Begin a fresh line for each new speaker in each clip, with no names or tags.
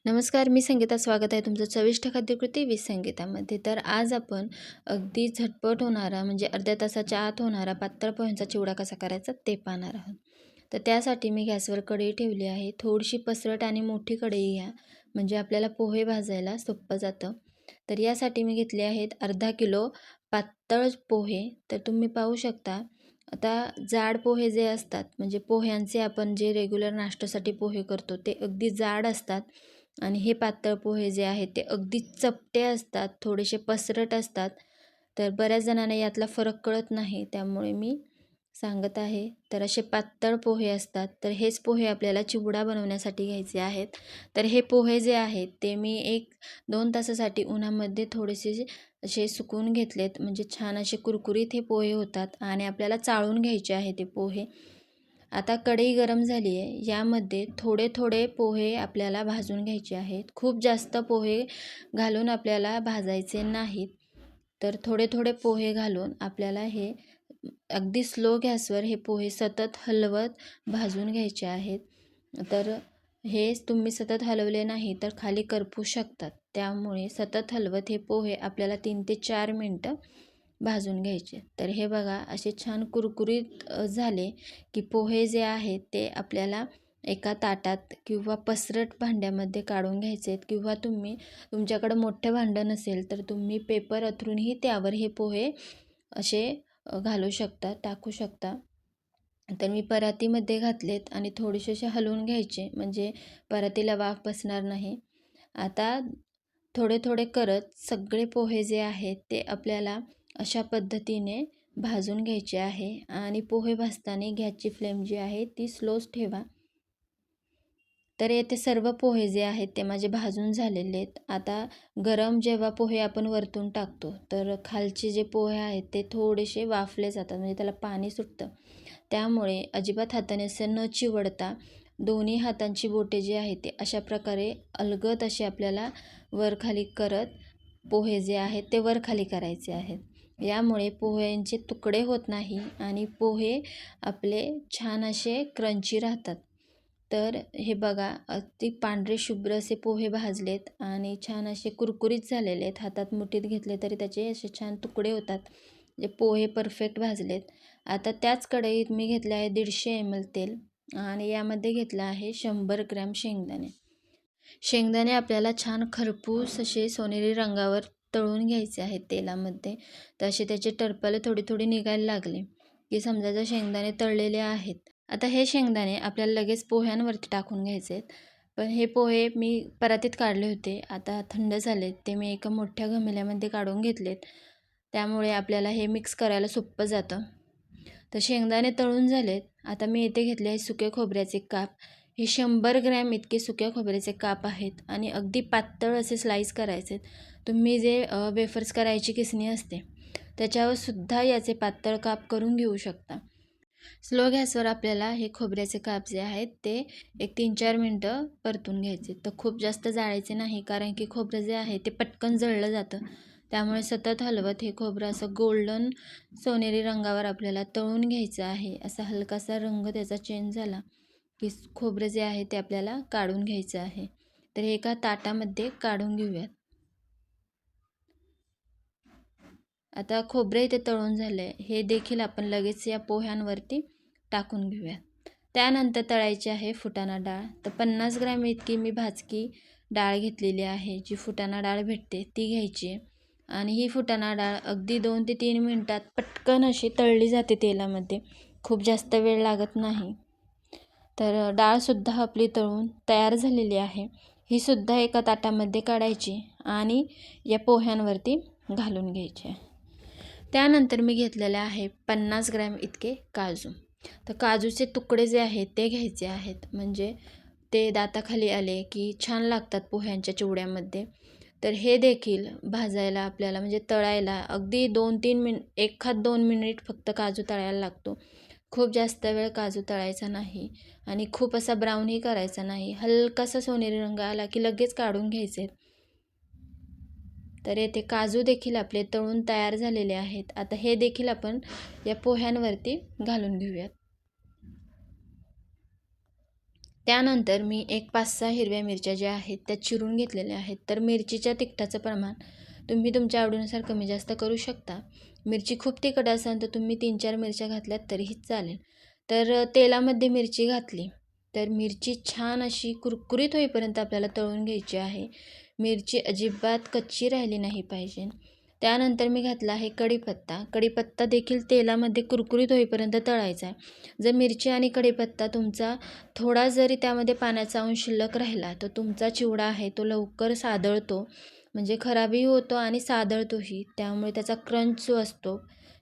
नमस्कार, मी संगीता. स्वागत आहे तुमचं चविष्ट खाद्यकृती विथ संगीतामध्ये. तर आज आपण अगदी झटपट होणारा म्हणजे अर्ध्या तासाच्या आत होणारा पातळ पोह्यांचा चिवडा कसा करायचा ते पाहणार आहोत. तर त्यासाठी मी गॅसवर कढई ठेवली आहे. थोडीशी पसरट आणि मोठी कढई घ्या, म्हणजे आपल्याला पोहे भाजायला सोपं जातं. तर यासाठी मी घेतले आहेत अर्धा किलो पातळ पोहे. तर तुम्ही पाहू शकता, आता जाड पोहे जे असतात म्हणजे पोह्यांचे आपण जे रेग्युलर नाश्त्यासाठी पोहे करतो ते अगदी जाड असतात आणि हे पातळ पोहे जे आहेत ते अगदी चपटे असतात, थोडेसे पसरट असतात. तर बऱ्याच जणांना यातला फरक कळत नाही, त्यामुळे मी सांगत आहे. तर असे पातळ पोहे असतात, तर हेच पोहे आपल्याला चिवडा बनवण्यासाठी घ्यायचे आहेत. तर हे पोहे जे आहेत ते मी 1-2 तासासाठी उन्हामध्ये थोडेसे असे सुकवून घेतलेत, म्हणजे छान असे कुरकुरीत हे पोहे होतात आणि आपल्याला चाळून घ्यायचे आहे ते पोहे. आता कढई गरम झाली आहे, यामध्ये थोडे थोडे पोहे आपल्याला भाजून घ्यायचे आहेत. खूप जास्त पोहे घालून आपल्याला भाजायचे नाहीत. तर थोडे थोडे पोहे घालून आपल्याला हे अगदी स्लो गॅसवर हे पोहे सतत हलवत भाजून घ्यायचे आहेत. तर हे तुम्ही सतत हलवले नाही तर खाली करपू शकतात, त्यामुळे सतत हलवत हे पोहे आपल्याला 3 ते 4 मिनटं भाजून घ्यायचे. तर हे बघा, असे छान कुरकुरीत झाले की पोहे जे आहेत ते आपल्याला एका ताटात किंवा पसरट भांड्यामध्ये काढून घ्यायचे आहेत, किंवा तुमच्याकडं मोठं भांडं नसेल तर तुम्ही पेपर अथरूनही त्यावर हे पोहे असे घालू शकता, टाकू शकता. तर मी परातीमध्ये घातलेत आणि थोडेसे असे हलवून घ्यायचे, म्हणजे परातीला वाफ बसणार नाही. आता थोडे थोडे करत सगळे पोहे जे आहेत ते आपल्याला अशा पद्धतीने भाजून घ्यायचे आहे. आणि पोहे भाजताना गॅसची फ्लेम जी आहे ती स्लोच ठेवा. तर येथे सर्व पोहे जे आहेत ते माझे भाजून झालेले आहेत. आता गरम जेव्हा पोहे आपण वरतून टाकतो तर खालचे जे पोहे आहेत ते थोडेसे वाफले जातात, म्हणजे त्याला पाणी सुटतं. त्यामुळे अजिबात हाताने असे न चिवडता दोन्ही हातांची बोटे जी आहेत ते अशा प्रकारे अलगद असे आपल्याला वरखाली करत पोहे जे आहेत ते वरखाली करायचे आहेत. यामुळे पोह्यांचे तुकडे होत नाही आणि पोहे आपले छान असे क्रंची राहतात. तर हे बघा, अगदी पांढरे शुभ्र असे पोहे भाजलेत आणि छान असे कुरकुरीत झालेले आहेत. हातात मुठीत घेतले तरी त्याचे असे छान तुकडे होतात. जे पोहे परफेक्ट भाजलेत. आता त्याच कढईत मी घेतले आहे 150 ml तेल आणि यामध्ये घेतलं आहे 100 ग्रॅम शेंगदाणे. शेंगदाणे आपल्याला छान खरपूस असे सोनेरी रंगावर तळून घ्यायचे आहेत तेलामध्ये. तर असे त्याचे टरपाले थोडी थोडी निघायला लागले की समजायचं शेंगदाणे तळलेले आहेत. आता हे शेंगदाणे आपल्याला लगेच पोह्यांवरती टाकून घ्यायचे आहेत. पण हे पोहे मी परातीत काढले होते, आता थंड झालेत, ते मी एका मोठ्या घमेल्यामध्ये काढून घेतलेत. त्यामुळे आपल्याला हे मिक्स करायला सोपं जातं. तर शेंगदाणे तळून झालेत. आता मी येथे घेतले आहे सुके खोबऱ्याचे काप. हे 100 ग्रॅम इतके सुक्या खोबऱ्याचे काप आहेत आणि अगदी पातळ असे स्लाईस करायचे आहेत. तुम्ही जे वेफर्स करायची किसणी असते त्याच्यावर सुद्धा याचे पातळ काप करून घेऊ शकता. स्लो गॅसवर आपल्याला हे खोबऱ्याचे काप जे आहेत ते 1-3-4 मिनटं परतून घ्यायचे. तर खूप जास्त जाळायचे नाही, कारण की खोबरं जे आहे ते पटकन जळलं जातं. त्यामुळे सतत हलवत हे खोबरं असं गोल्डन सोनेरी रंगावर आपल्याला तळून घ्यायचं आहे. असा हलकासा रंग त्याचा चेंज झाला की खोबरं जे आहे ते आपल्याला काढून घ्यायचं आहे. तर हे एका ताटामध्ये काढून घेऊयात. आता खोबरं इथे तळून झालं आहे, हे देखील आपण लगेच या पोह्यांवरती टाकून घेऊयात. त्यानंतर तळायची आहे फुटाणा डाळ. तर 50 ग्रॅम इतकी मी भाजकी डाळ घेतलेली आहे, जी फुटाणा डाळ भेटते ती घ्यायची आहे. आणि ही फुटाणा डाळ अगदी 2 ते 3 मिनटात पटकन अशी तळली जाते तेलामध्ये, खूप जास्त वेळ लागत नाही. तर डाळसुद्धा आपली तळून तयार झालेली आहे. ही सुद्धा एका ताटामध्ये काढायची आणि या पोह्यांवरती घालून घ्यायची आहे. त्यानंतर मी घेतलेले आहे 50 ग्रॅम इतके काजू. तर काजूचे तुकडे जे आहेत ते घ्यायचे आहेत, म्हणजे ते दाताखाली आले की छान लागतात पोह्यांच्या चिवड्यामध्ये. तर हे देखील भाजायला आपल्याला म्हणजे तळायला अगदी 1-2 मिनिट फक्त काजू तळायला लागतो. खूप जास्त वेळ काजू तळायचा नाही आणि खूप असा ब्राऊनही करायचा नाही. हलकासा सोनेरी रंग आला की लगेच काढून घ्यायचे. तर येथे काजू देखील आपले तळून तयार झालेले आहेत. आता हे देखील आपण या पोह्यांवरती घालून घेऊयात. त्यानंतर मी एक 5-6 हिरव्या मिरच्या ज्या आहेत त्या चिरून घेतलेल्या आहेत. तर मिरचीच्या तिखटाचं प्रमाण तुम्ही तुमच्या आवडीनुसार कमी जास्त करू शकता. मिरची खूप तिखट असेल तर तुम्ही 3-4 मिरच्या घातल्यात तरीही चालेल. तर तेलामध्ये मिरची घातली तर मिरची छान अशी कुरकुरीत होईपर्यंत आपल्याला तळून घ्यायची आहे. मिरची अजिबात कच्ची राहिली नाही पाहिजे. त्यानंतर मी घातला आहे कढीपत्ता. कढीपत्ता देखील तेलामध्ये कुरकुरीत होईपर्यंत तळायचा आहे. जर मिरची आणि कढीपत्ता तुमचा थोडा जरी त्यामध्ये पाण्याचा अंश शिल्लक राहिला तर तुमचा चिवडा आहे तो लवकर सादळतो, म्हणजे खराबही होतो आणि सादळतोही. त्यामुळे त्याचा क्रंच जो असतो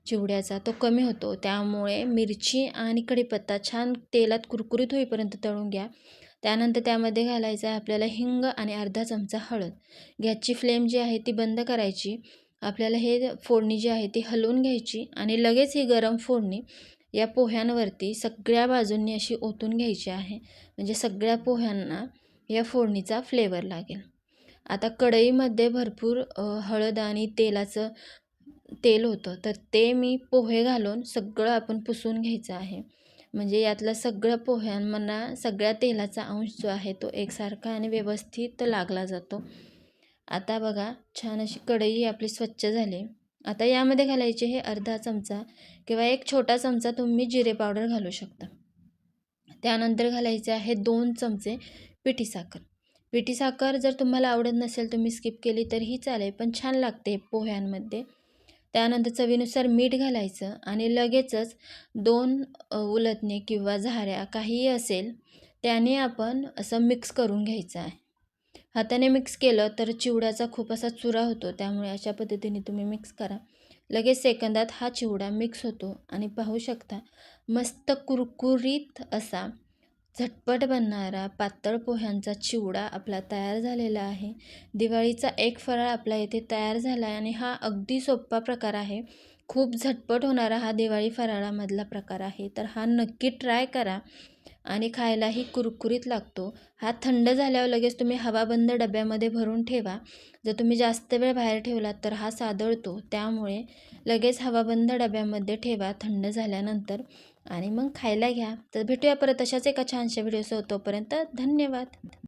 चिवड्याचा तो कमी होतो. त्यामुळे मिरची आणि कढीपत्ता छान तेलात कुरकुरीत होईपर्यंत तळून घ्या. त्यानंतर त्यामध्ये घालायचं आहे आपल्याला हिंग आणि अर्धा चमचा हळद. गॅसची फ्लेम जी आहे ती बंद करायची. आपल्याला हे फोडणी जी आहे ती हलवून घ्यायची आणि लगेच ही गरम फोडणी या पोह्यांवरती सगळ्या बाजूंनी अशी ओतून घ्यायची आहे. म्हणजे सगळ्या पोह्यांना या फोडणीचा फ्लेवर लागेल. आता कढईमध्ये भरपूर हळद आणि तेल होतं, तर ते मी पोहे घालून सगळं आपण पुसून घ्यायचं आहे. म्हणजे यातलं सगळं पोह्यांना सगळ्या तेलाचा अंश जो आहे तो एकसारखा आणि व्यवस्थित लागला जातो. आता बघा छान अशी कढई आपली स्वच्छ झाली. आता यामध्ये घालायचे हे अर्धा चमचा किंवा एक छोटा चमचा तुम्ही जिरे पावडर घालू शकता. त्यानंतर घालायचे आहे 2 चमचे पिठी साखर. पिठी साखर जर तुम्हाला आवडत नसेल तुम्ही स्किप केली तरीही चालेल, पण छान लागते पोह्यांमध्ये. त्यानंतर चवीनुसार मीठ घालायचं आणि लगेचच 2 उलथणे किंवा झाऱ्या काहीही असेल त्याने आपण असं मिक्स करून घ्यायचं आहे. हाताने मिक्स केलं तर चिवड्याचा खूप असा चुरा होतो, त्यामुळे अशा पद्धतीने तुम्ही मिक्स करा. लगेच सेकंदात हा चिवडा मिक्स होतो आणि पाहू शकता मस्त कुरकुरीत असा झटपट बनणारा पातळ पोह्यांचा चिवडा आपला तयार झालेला आहे. दिवाळीचा एक फराळ आपला येथे तयार झाला आहे आणि हा अगदी सोपा प्रकार आहे. खूप झटपट होणारा हा दिवाळी फराळामधला प्रकार आहे. तर हा नक्की ट्राय करा आणि खायलाही कुरकुरीत लागतो. हा थंड झाल्यावर लगेच तुम्ही हवाबंद डब्यामध्ये भरून ठेवा. जर तुम्ही जास्त वेळ बाहेर ठेवलात तर हा सादळतो. त्यामुळे लगेच हवाबंद डब्यामध्ये ठेवा थंड झाल्यानंतर आणि मग खायला घ्या. तर भेटूया परत अशाच एका छानशा व्हिडिओसह. तोपर्यंत धन्यवाद.